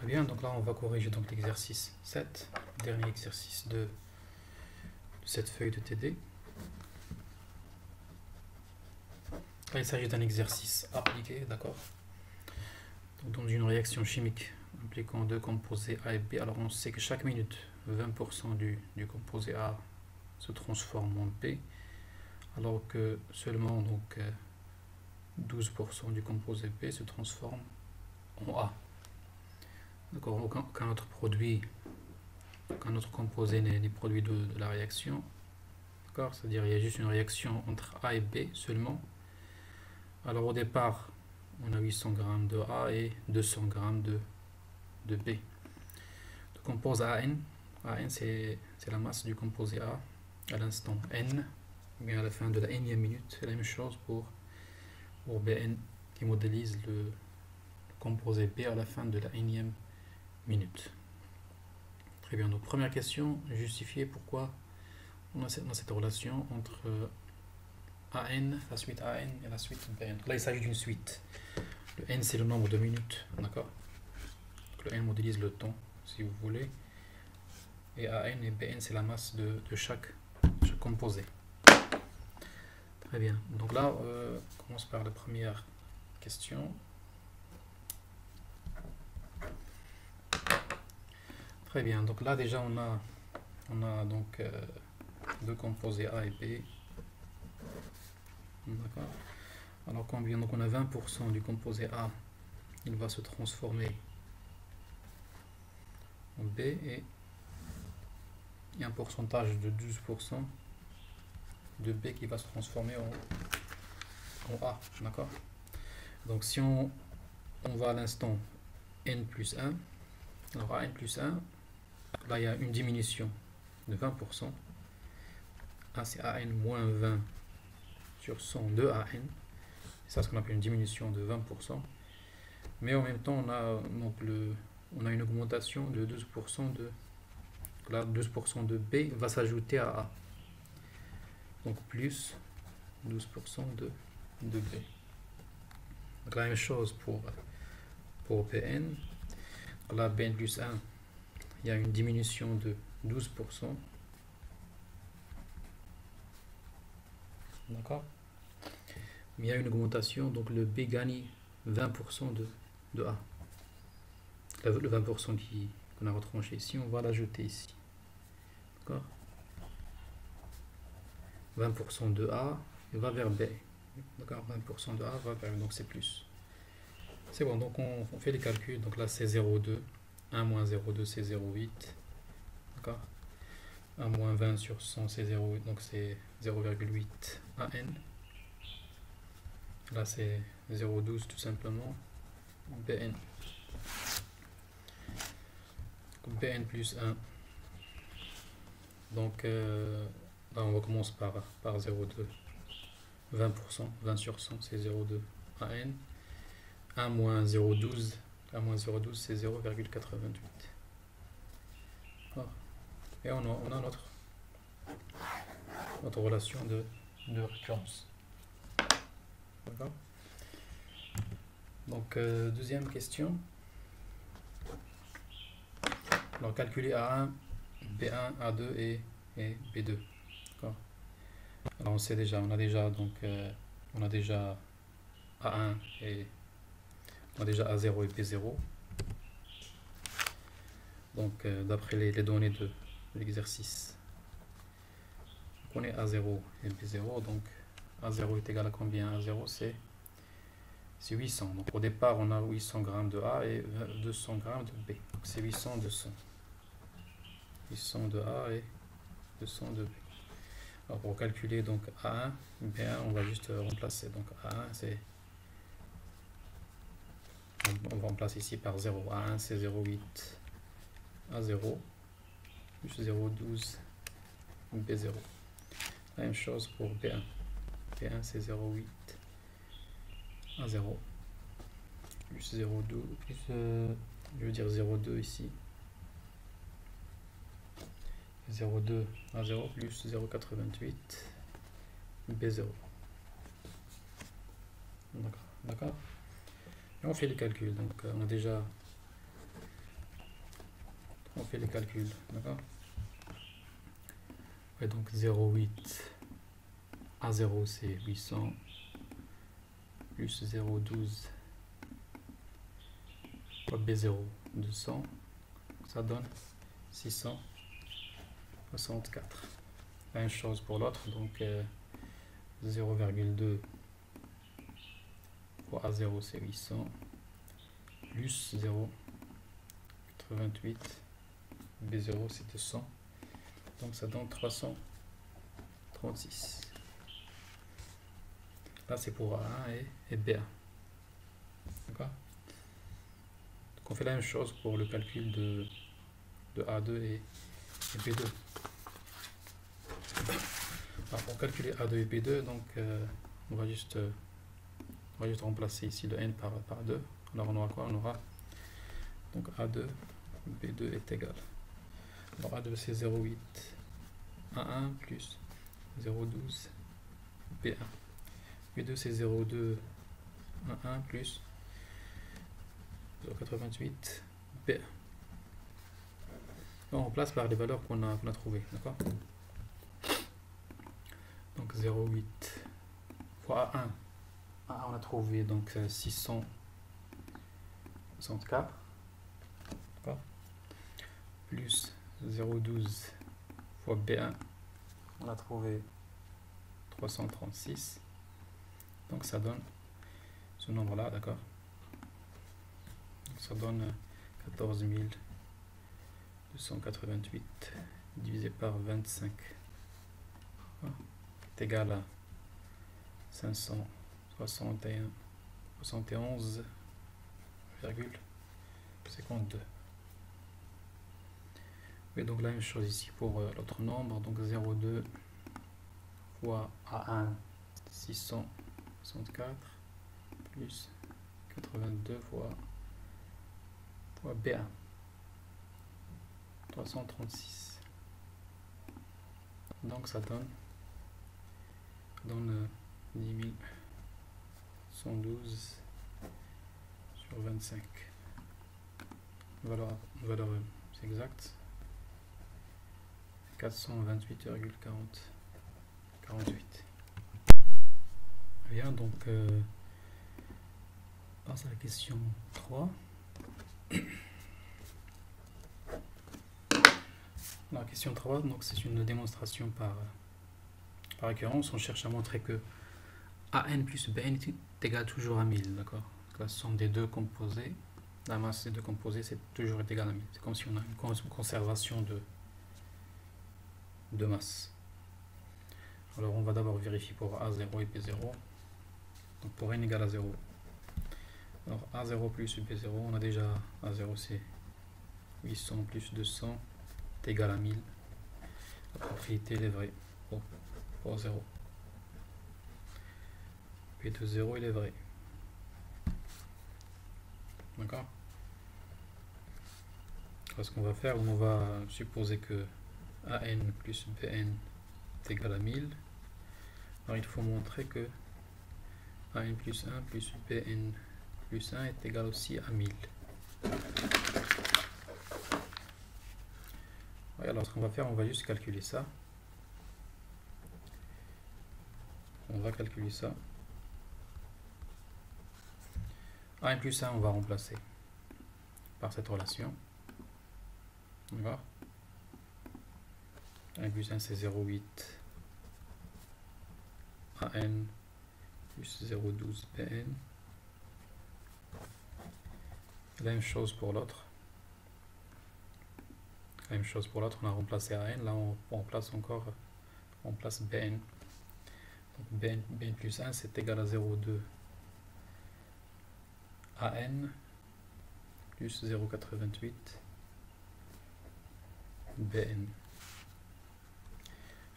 Très bien, donc là on va corriger donc l'exercice 7, dernier exercice de cette feuille de TD. Là il s'agit d'un exercice appliqué, d'accord. Dans une réaction chimique impliquant deux composés A et B, alors on sait que chaque minute 20% du composé A se transforme en B, alors que seulement donc 12% du composé B se transforme en A. D'accord, aucun autre produit, aucun autre composé n'est produit de la réaction. D'accord, c'est-à-dire il y a juste une réaction entre A et B seulement. Alors au départ, on a 800 g de A et 200 g de B. On compose AN. AN c'est la masse du composé A à l'instant N, ou bien à la fin de la nème minute. C'est la même chose pour BN qui modélise le composé B à la fin de la nème minute. Très bien, donc première question, justifier pourquoi on a cette relation entre AN, la suite AN et la suite BN. Là il s'agit d'une suite. Le N c'est le nombre de minutes, d'accord. Le N modélise le temps, si vous voulez. Et AN et BN c'est la masse de chaque composé. Très bien, donc là on commence par la première question. Très bien, donc là déjà on a donc deux composés A et B. D'accord. Alors combien? Donc on a 20% du composé A, il va se transformer en B, et il y a un pourcentage de 12% de B qui va se transformer en A. D'accord. Donc si on va à l'instant N plus 1, alors à N plus 1, là il y a une diminution de 20%. A c'est AN moins 20 sur 100 de AN. C'est ça ce qu'on appelle une diminution de 20%. Mais en même temps, on a une augmentation de 12% de... Là, 12% de B va s'ajouter à A. Donc plus 12% de B. Donc la même chose pour Bn. Là, Bn plus 1, il y a une diminution de 12%. D'accord. Mais il y a une augmentation, donc le B gagne 20% de A. Le 20% qu'on a retranché ici, on va l'ajouter ici. D'accord. 20% de A va vers B. D'accord. 20% de A va vers B, donc c'est plus. C'est bon, donc on fait les calculs. Donc là c'est 0,2. 1 moins 0,2 c'est 0,8. D'accord. 1 moins 20 sur 100 c'est 0,8, donc c'est 0,8 AN. Là c'est 0,12 tout simplement. Bn. Bn plus 1. Donc là on va commencer par 0,2. 20%, 20 sur 100 c'est 0,2 AN. 1 moins 0,12. 1 moins 0,12 c'est 0,88. Et on a notre relation de récurrence. D'accord. Donc deuxième question. Alors calculer A1, B1, A2 et B2. D'accord. Alors on sait déjà, on a déjà A1 et on a déjà A0 et B0. Donc d'après les données de l'exercice, on connaît A0 et B0. Donc A0 est égal à combien? A0 c'est 800. Donc au départ on a 800 g de A et 200 g de B. Donc c'est 800, 200. 800 de A et 200 de B. Alors pour calculer donc A1, B1, on va juste remplacer. Donc A1 c'est... On va remplacer ici par 0. A1 c'est 0,8. A0 plus 0,12 B0. La même chose pour B1. B1 c'est 0,8 A0 plus 0,12 plus je veux dire 0,2 ici. 0,2 A0 plus 0,88 B0. D'accord. Et on fait les calculs. Donc on a déjà On fait les calculs, d'accord? Et donc 0,8 A0 c'est 800 plus 0,12 fois B0 200, ça donne 664. La même chose pour l'autre, donc 0,2 fois A0 c'est 800 plus 0,88 B0 c'est 200, donc ça donne 336. Là c'est pour A1 et B1. D'accord? Donc on fait la même chose pour le calcul de A2 et B2. Alors pour calculer A2 et B2, donc on va juste remplacer ici le n par 2. Alors on aura quoi? On aura donc A2, B2 est égal. Alors A2 c'est 0,8 A1 plus 0,12 B1. B2 c'est 0,2 A1 plus 0,88 B1. On remplace par les valeurs qu'on a trouvées, d'accord? Donc 0,8 fois A1. A1 on a trouvé donc 664, d'accord? Plus 0,12 fois B1, on a trouvé 336. Donc ça donne ce nombre-là, d'accord? Ça donne 14 288 divisé par 25 est égal à 571,52. Et donc la même chose ici pour l'autre nombre, donc 0,2 fois A1 664 plus 82 fois B1 336. Donc ça donne 10 112 sur 25. Valeur c'est exact. 428,48. Bien, donc passe à la question 3. La question 3, donc c'est une démonstration par récurrence. On cherche à montrer que AN plus BN est égal toujours à 1000, d'accord? La somme des deux composés, la masse des deux composés, c'est toujours égal à 1000. C'est comme si on a une conservation de masse. Alors on va d'abord vérifier pour A0 et B0. Donc pour n égale à 0. Alors A0 plus B0, on a déjà A0 c'est 800 plus 200 est égal à 1000. La propriété elle est vraie pour 0. P de 0 il est vrai. D'accord? Alors ce qu'on va faire, on va supposer que AN plus BN est égal à 1000. Alors il faut montrer que AN plus 1 plus BN plus 1 est égal aussi à 1000. Ouais, alors ce qu'on va faire, on va juste calculer ça. On va calculer ça. AN plus 1, on va remplacer par cette relation. D'accord? AN plus 1, c'est 0,8 AN plus 0,12 BN. La même chose pour l'autre. La même chose pour l'autre, on a remplacé AN, là on remplace encore, on place BN. Donc BN plus 1 c'est égal à 0,2 AN plus 0,88 BN.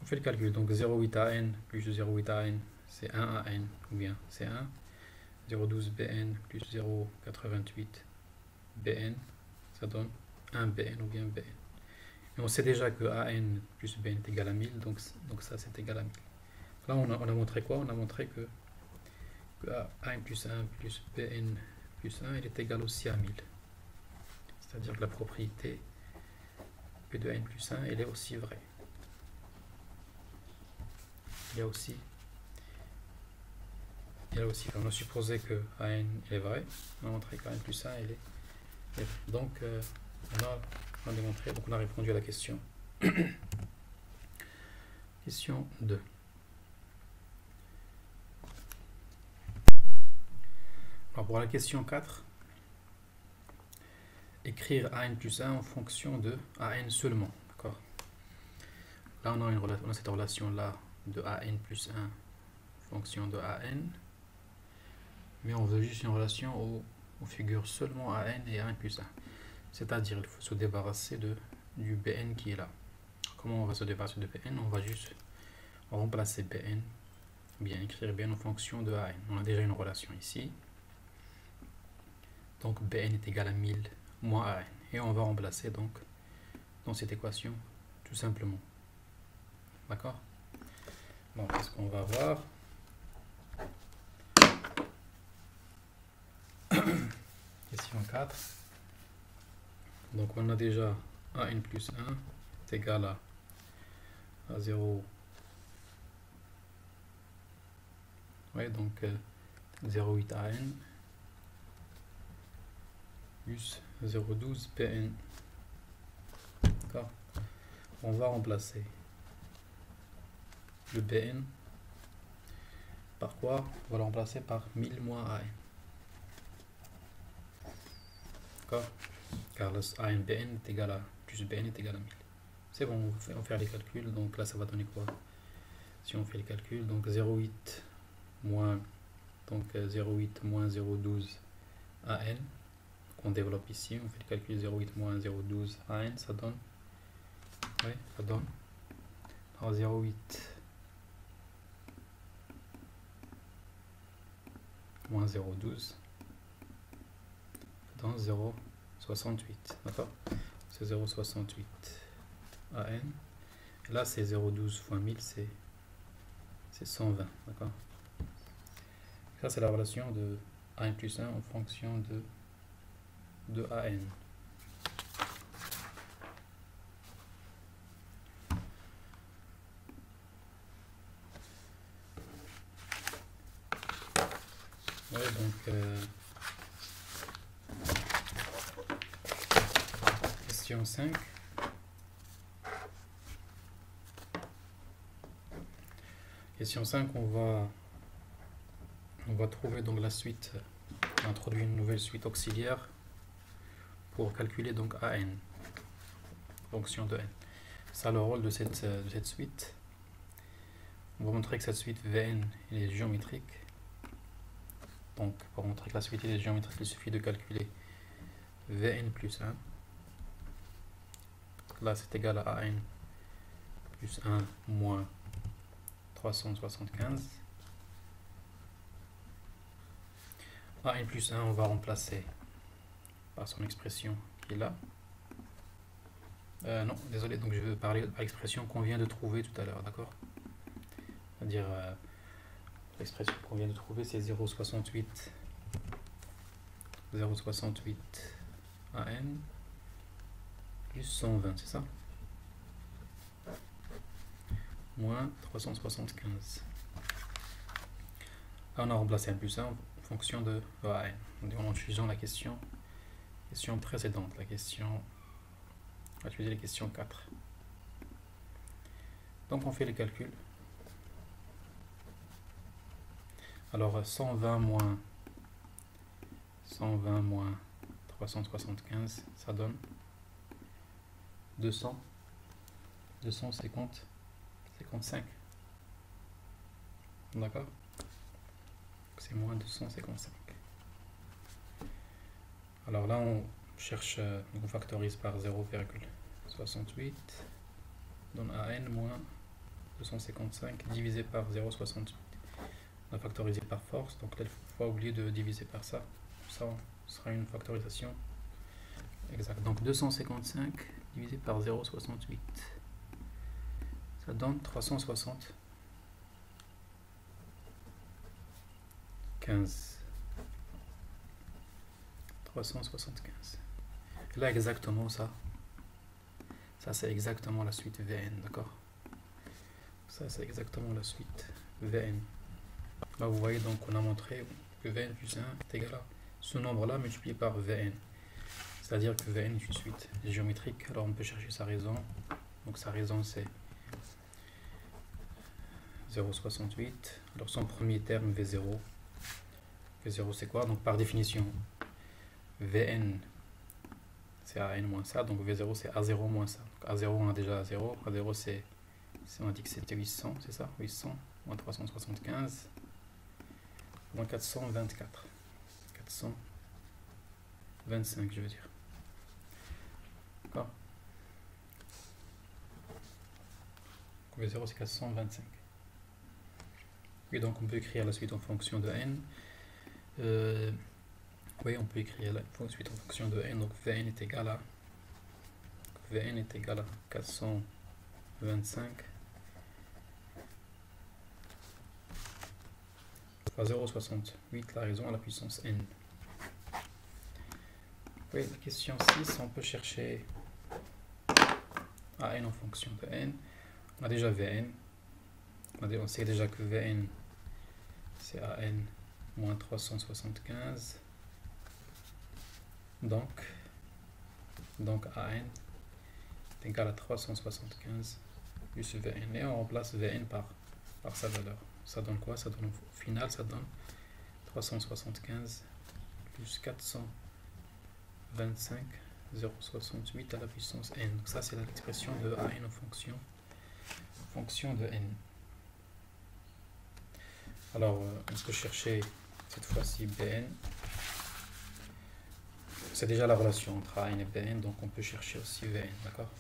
On fait le calcul, donc 0,8 AN plus 0,8 AN c'est 1 AN, ou bien c'est 1, 0,12 BN plus 0,88 BN, ça donne 1 BN ou bien BN. Et on sait déjà que AN plus BN est égal à 1000, donc ça c'est égal à 1000. Là on a montré quoi? On a montré que AN plus 1 plus BN plus 1 il est égal aussi à 1000. C'est-à-dire que la propriété P de n plus 1, il est aussi vrai. Il est aussi on a supposé que AN est vrai, on a montré qu'AN plus 1 il est vrai. Donc on a démontré, donc on a répondu à la question. Question 2. Alors pour la question 4, écrire AN plus 1 en fonction de AN seulement. D'accord. Là on a cette relation là de AN plus 1 en fonction de AN. Mais on veut juste une relation où on figure seulement AN et AN plus 1. C'est-à-dire il faut se débarrasser du Bn qui est là. Comment on va se débarrasser de Bn? On va juste remplacer Bn, bien écrire Bn en fonction de AN. On a déjà une relation ici. Donc Bn est égal à 1000 moins AN. Et on va remplacer donc dans cette équation tout simplement. D'accord? Donc qu'est-ce qu'on va voir? Question 4. Donc on a déjà AN plus 1 est égal à 0. Ouais, donc 0,8 AN plus 0,12 PN. D'accord. On va remplacer le Bn par quoi? On va le remplacer par 1000 moins AN. D'accord. Car le AN Bn est égal à plus Bn est égal à 1000. C'est bon, on va faire les calculs. Donc là, ça va donner quoi? Si on fait les calculs, donc 0,8 moins 0,12 AN. On développe ici, on fait le calcul 0,8 moins 0,12 AN, ça donne. Oui, ça donne. Alors 0,8 moins 0,12 dans 0,68. D'accord? C'est 0,68 AN. Et là, c'est 0,12 fois 1000, c'est 120. D'accord? Ça, c'est la relation de AN plus 1 en fonction de AN. Ouais, donc question 5. Question 5, on va trouver donc la suite, introduire une nouvelle suite auxiliaire pour calculer donc AN, fonction de n. Ça, le rôle de cette suite. On va montrer que cette suite Vn est géométrique. Donc, pour montrer que la suite est géométrique, il suffit de calculer Vn plus 1. Là, c'est égal à AN plus 1 moins 375. AN plus 1, on va remplacer par son expression qui est là. Non, désolé, donc je veux parler par l'expression qu'on vient de trouver tout à l'heure, d'accord? C'est-à-dire, l'expression qu'on vient de trouver, c'est 0,68 AN plus 120, c'est ça? Moins 375. Là, on a remplacé un plus 1 en fonction de AN. En utilisant la question précédente, on va utiliser la question 4. Donc on fait les calculs. Alors 120 moins 375, ça donne 255. D'accord? C'est moins 255. Alors là, on cherche, on factorise par 0,68, donne AN moins 255 divisé par 0,68. On a factorisé par force, donc là, il ne faut pas oublier de diviser par ça. Ça sera une factorisation exacte. Donc 255 divisé par 0,68, ça donne 375. Là, exactement ça, Ça, c'est exactement la suite Vn, d'accord? Ça, c'est exactement la suite Vn. Là, vous voyez, donc, on a montré que Vn plus 1 est égal à ce nombre-là multiplié par Vn. C'est-à-dire que Vn est une suite géométrique. Alors, on peut chercher sa raison. Donc, sa raison, c'est 0,68. Alors, son premier terme, V0. V0, c'est quoi? Donc, par définition, Vn, c'est AN moins ça. Donc, V0, c'est A0 moins ça. Donc, A0, on a déjà A0. A0, c'est, on a dit que c'était 800, c'est ça? 800 moins 375 moins 424. 425, je veux dire. D'accord? V0, c'est 425. Et donc, on peut écrire la suite en fonction de n. Oui, on peut écrire la suite en fonction de n. Donc, Vn est égal à 425 fois 0,68, la raison à la puissance n. Oui, la question 6, on peut chercher an en fonction de n. On a déjà Vn. On sait déjà que Vn, c'est an moins 375. Donc an est égal à 375 plus Vn. Et on remplace Vn par sa valeur. Ça donne quoi? Ça donne au final, ça donne 375 plus 425, 0,68 à la puissance n. Donc ça, c'est l'expression de an en fonction de n. Alors, on peut chercher cette fois-ci Bn. C'est déjà la relation entre an et Bn, donc on peut chercher aussi Vn, d'accord?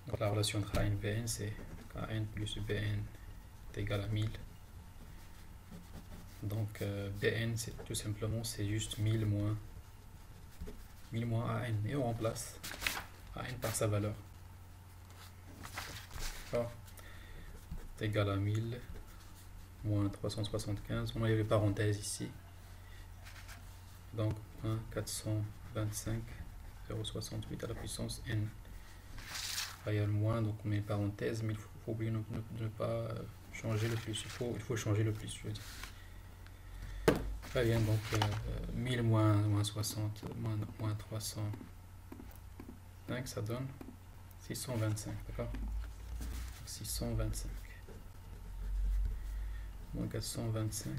Donc la relation entre an et Bn, c'est an plus Bn est égal à 1000. Donc Bn, c'est tout simplement, c'est juste 1000 moins an. Et on remplace an par sa valeur. D'accord? C'est égal à 1000 moins 375. On a les parenthèses ici. Donc 425, 0,68 à la puissance n. Il y a le moins, donc on met parenthèse, mais il faut oublier de ne pas changer le plus. Il faut changer le plus, je veux dire. Très bien, donc 1000 moins 60, moins 305, ça donne 625, d'accord? 625. Moins 425.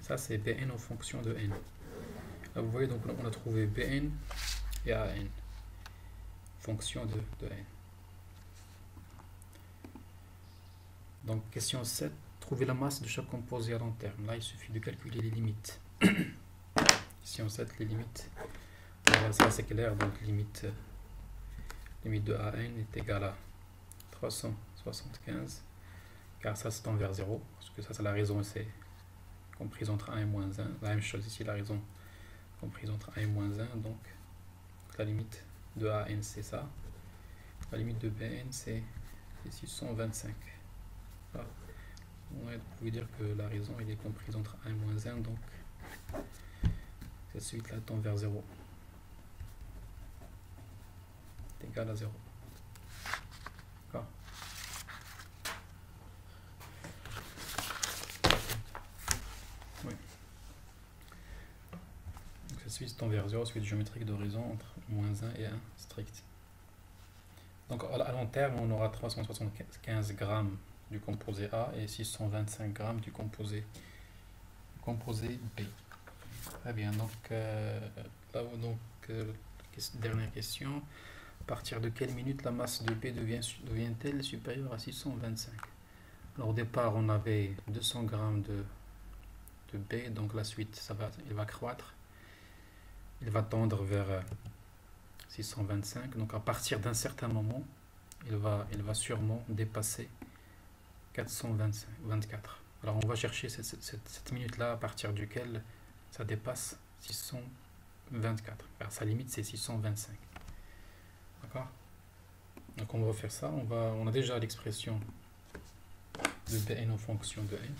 Ça, c'est Bn en fonction de n. Là, vous voyez, donc on a trouvé Bn et an. Fonction de n. Donc, question 7. Trouver la masse de chaque composé à long terme. Là, il suffit de calculer les limites. Question 7, les limites. Alors, ça, c'est clair. Donc, limite de an est égale à 375. Car ça, se tend vers 0. Parce que ça, c'est la raison, c'est comprise entre 1 et moins 1. La même chose ici, la raison comprise entre 1 et moins 1. Donc, la limite de an, c'est ça. La limite de Bn, c'est 625. Voilà. Vous pouvez dire que la raison elle est comprise entre 1 et moins 1, donc cette suite-là tend vers 0. C'est égal à 0. D'accord? Oui. Donc cette suite tend vers 0, suite géométrique d'horizon entre moins 1 et 1 strict. Donc à long terme, on aura 375 grammes du composé A et 625 grammes du composé B. Très bien, donc dernière question. À partir de quelle minute la masse de B devient-elle supérieure à 625? Alors au départ, on avait 200 grammes de B, donc la suite, il va croître. Il va tendre vers 625. Donc à partir d'un certain moment, il va sûrement dépasser 424. Alors on va chercher cette minute-là à partir duquel ça dépasse 624. Alors sa limite c'est 625. D'accord? Donc on va faire ça. On a déjà l'expression de Bn en fonction de n.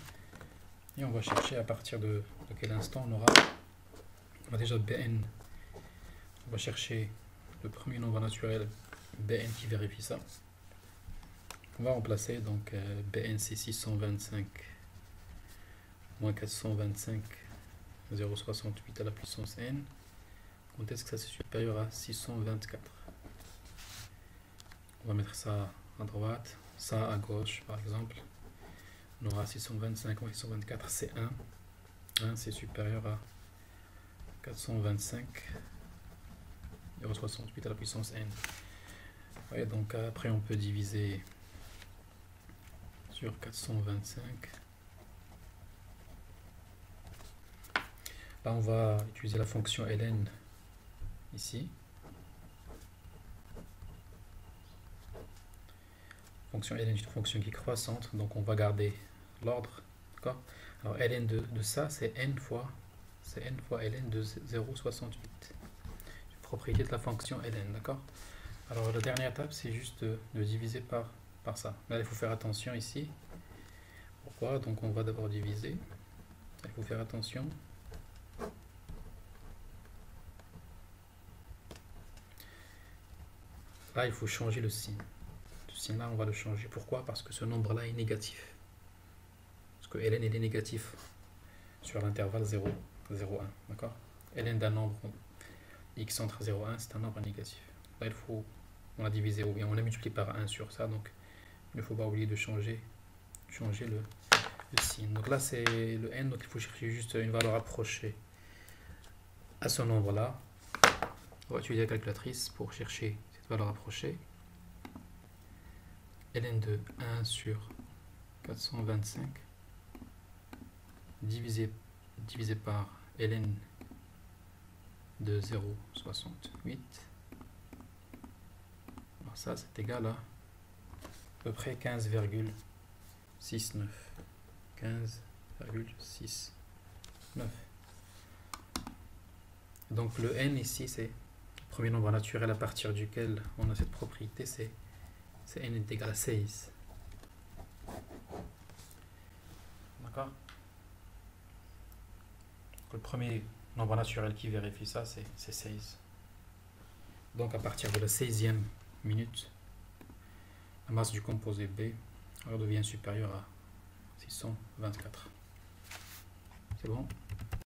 Et on va chercher à partir de quel instant on a déjà Bn. On va chercher le premier nombre naturel Bn qui vérifie ça. On va remplacer, donc Bn c'est 625 moins 425 0,68 à la puissance n. Quand est-ce que ça c'est supérieur à 624? On va mettre ça à droite, ça à gauche par exemple. On aura 625 moins 624, c'est 1. 1 c'est supérieur à 425 0,68 à la puissance n. Ouais, donc après on peut diviser sur 425. Là on va utiliser la fonction ln ici. Fonction ln est une fonction qui est croissante, donc on va garder l'ordre. D'accord. Alors ln de ça c'est n fois ln de 0,68. Propriété de la fonction ln, d'accord. Alors la dernière étape c'est juste de diviser par ça. Là il faut faire attention ici. Pourquoi? Donc on va d'abord diviser. Il faut faire attention. Là il faut changer le signe. Ce signe là on va le changer. Pourquoi? Parce que ce nombre là est négatif. Parce que ln il est négatif sur l'intervalle 0, 0, 1, d'accord. Ln d'un nombre x entre 0 et 1 c'est un nombre négatif. Là il faut, on a divisé ou bien on a multiplié par 1 sur ça, donc il ne faut pas oublier de changer le signe. Donc là c'est le n, donc il faut chercher juste une valeur approchée à ce nombre là. On va utiliser la calculatrice pour chercher cette valeur approchée. Ln de 1 sur 425 divisé par ln de 0,68. Alors ça c'est égal à peu près 15,69. 15,69. Donc le n ici c'est le premier nombre naturel à partir duquel on a cette propriété, c'est n est égal à 16. D'accord. Le premier nombre naturel qui vérifie ça, c'est 16. Donc à partir de la 16e minute, la masse du composé B redevient supérieure à 624. C'est bon?